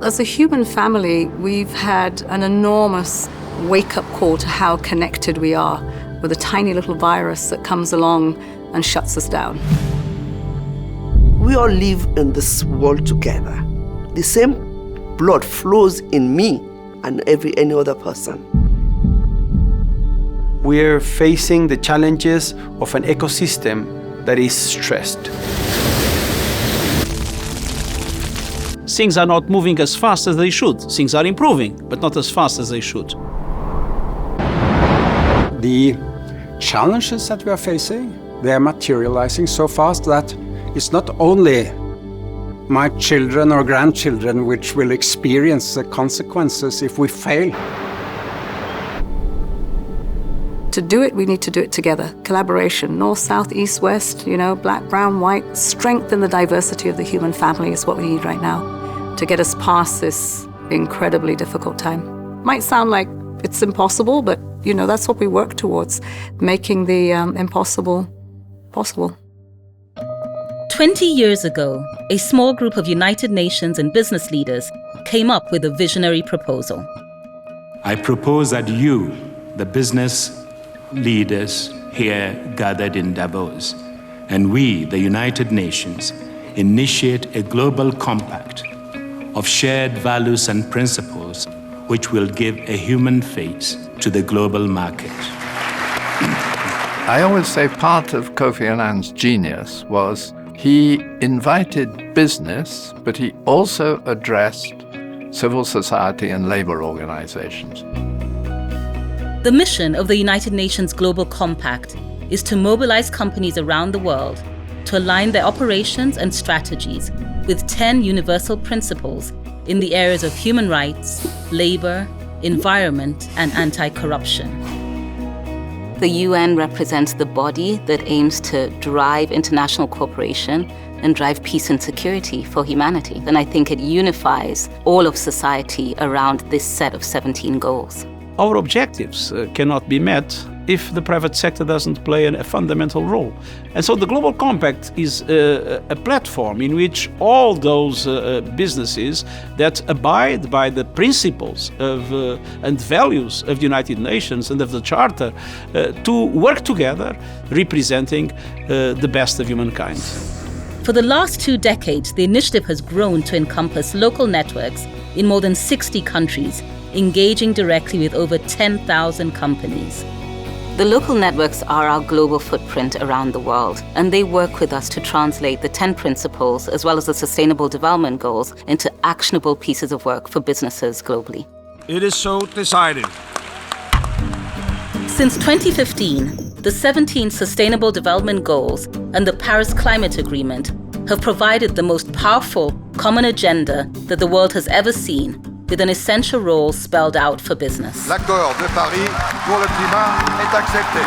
As a human family, we've had an enormous wake-up call to how connected we are with a tiny little virus that comes along and shuts us down. We all live in this world together. The same blood flows in me and any other person. We're facing the challenges of an ecosystem that is stressed. Things are not moving as fast as they should. Things are improving, but not as fast as they should. The challenges that we are facing, they are materializing so fast that it's not only my children or grandchildren which will experience the consequences if we fail. To do it, we need to do it together. Collaboration, north, south, east, west, black, brown, white. Strengthen the diversity of the human family is what we need right now to get us past this incredibly difficult time. Might sound like it's impossible, but that's what we work towards, making the impossible possible. 20 years ago, a small group of United Nations and business leaders came up with a visionary proposal. I propose that you, the business leaders here gathered in Davos, and we, the United Nations, initiate a global compact of shared values and principles which will give a human face to the global market. I always say part of Kofi Annan's genius was he invited business, but he also addressed civil society and labor organizations. The mission of the United Nations Global Compact is to mobilize companies around the world to align their operations and strategies with 10 universal principles in the areas of human rights, labor, environment, and anti-corruption. The UN represents the body that aims to drive international cooperation and drive peace and security for humanity. And I think it unifies all of society around this set of 17 goals. Our objectives cannot be met if the private sector doesn't play a fundamental role. And so the Global Compact is a platform in which all those businesses that abide by the principles of, and values of the United Nations and of the Charter to work together, representing the best of humankind. For the last 2 decades, the initiative has grown to encompass local networks in more than 60 countries, engaging directly with over 10,000 companies. The local networks are our global footprint around the world, and they work with us to translate the 10 principles as well as the Sustainable Development Goals into actionable pieces of work for businesses globally. It is so decided. Since 2015, the 17 Sustainable Development Goals and the Paris Climate Agreement have provided the most powerful common agenda that the world has ever seen, with an essential role spelled out for business. L'accord de Paris pour le climat est accepté.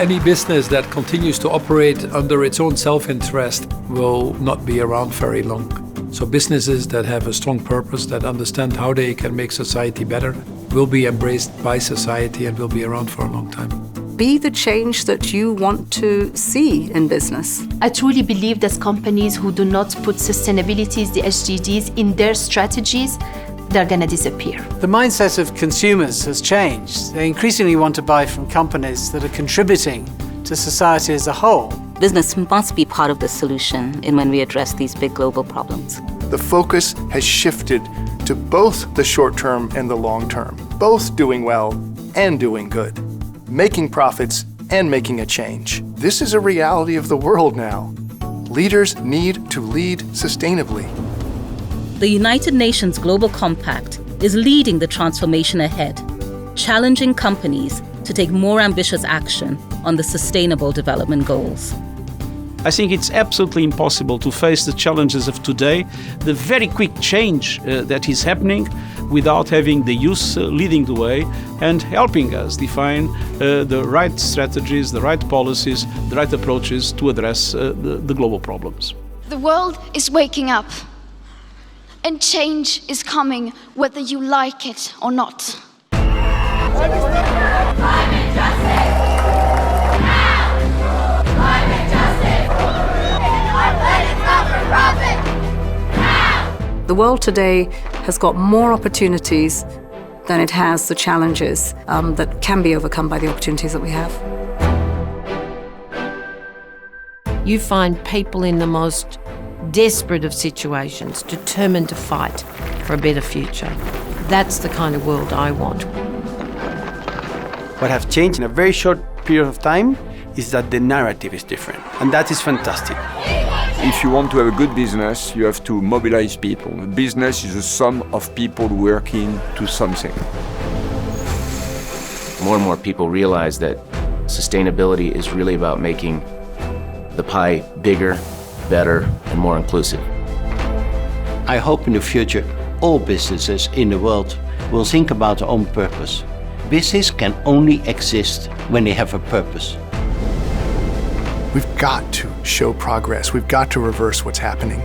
Any business that continues to operate under its own self-interest will not be around very long. So businesses that have a strong purpose, that understand how they can make society better, will be embraced by society and will be around for a long time. Be the change that you want to see in business. I truly believe that companies who do not put sustainability, the SDGs, in their strategies, they're going to disappear. The mindset of consumers has changed. They increasingly want to buy from companies that are contributing to society as a whole. Business must be part of the solution in when we address these big global problems. The focus has shifted to both the short term and the long term, both doing well and doing good, making profits and making a change. This is a reality of the world now. Leaders need to lead sustainably. The United Nations Global Compact is leading the transformation ahead, challenging companies to take more ambitious action on the Sustainable Development Goals. I think it's absolutely impossible to face the challenges of today, the very quick change that is happening, without having the youth leading the way and helping us define the right strategies, the right policies, the right approaches to address the global problems. The world is waking up, and change is coming whether you like it or not. Climate justice! Now! Climate justice! Our planet's not for profit! The world today has got more opportunities than it has the challenges that can be overcome by the opportunities that we have. You find people in the most desperate of situations, determined to fight for a better future. That's the kind of world I want. What has changed in a very short period of time is that the narrative is different, and that is fantastic. If you want to have a good business, you have to mobilize people. A business is a sum of people working to something. More and more people realize that sustainability is really about making the pie bigger, better, and more inclusive. I hope in the future all businesses in the world will think about their own purpose. Business can only exist when they have a purpose. We've got to show progress. We've got to reverse what's happening.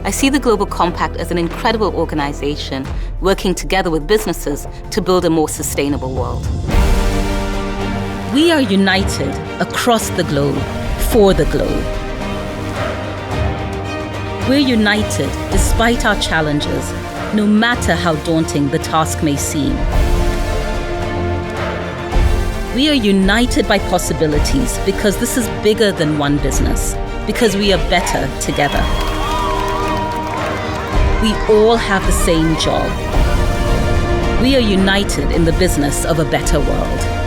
I see the Global Compact as an incredible organization working together with businesses to build a more sustainable world. We are united across the globe, for the globe. We're united despite our challenges, no matter how daunting the task may seem. We are united by possibilities because this is bigger than one business, because we are better together. We all have the same job. We are united in the business of a better world.